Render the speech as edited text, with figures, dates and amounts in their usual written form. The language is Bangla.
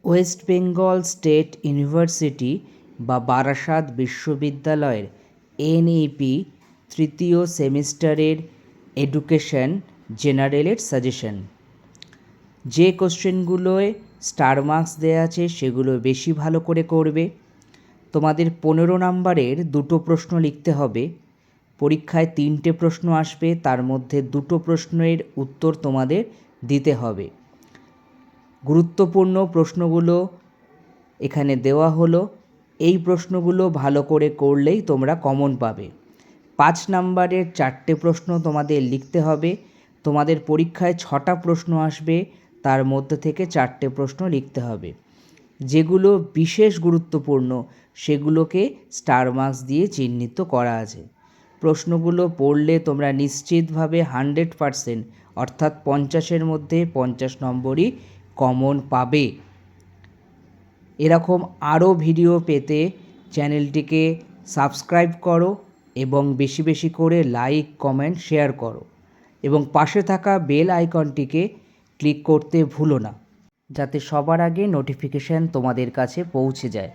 ওয়েস্ট বেঙ্গল স্টেট ইউনিভার্সিটি বা বারাসাত বিশ্ববিদ্যালয়ের এনইপি তৃতীয় সেমিস্টারের এডুকেশন জেনারেলের সাজেশন। যে কোশ্চেনগুলোয় স্টার মার্কস দেওয়া আছে সেগুলো বেশি ভালো করে করবে। তোমাদের 15 নম্বরের দুটো প্রশ্ন লিখতে হবে। পরীক্ষায় 3টে প্রশ্ন আসবে, তার মধ্যে 2টো প্রশ্নের উত্তর তোমাদের দিতে হবে। গুরুত্বপূর্ণ প্রশ্নগুলো এখানে দেওয়া হলো। এই প্রশ্নগুলো ভালো করে করলেই তোমরা কমন পাবে। 5 নম্বরের 4টে প্রশ্ন তোমাদের লিখতে হবে। তোমাদের পরীক্ষায় 6টা প্রশ্ন আসবে, তার মধ্যে থেকে 4টে প্রশ্ন লিখতে হবে। যেগুলো বিশেষ গুরুত্বপূর্ণ সেগুলোকে স্টার মার্কস দিয়ে চিহ্নিত করা আছে। প্রশ্নগুলো পড়লে তোমরা নিশ্চিতভাবে 100% অর্থাৎ 50-এর মধ্যে 50 নম্বরই কমন পাবে। এরকম আরও ভিডিও পেতে চ্যানেলটিকে সাবস্ক্রাইব করো এবং বেশি বেশি করে লাইক, কমেন্ট, শেয়ার করো এবং পাশে থাকা বেল আইকনটিকে ক্লিক করতে ভুলো না, যাতে সবার আগে নোটিফিকেশান তোমাদের কাছে পৌঁছে যায়।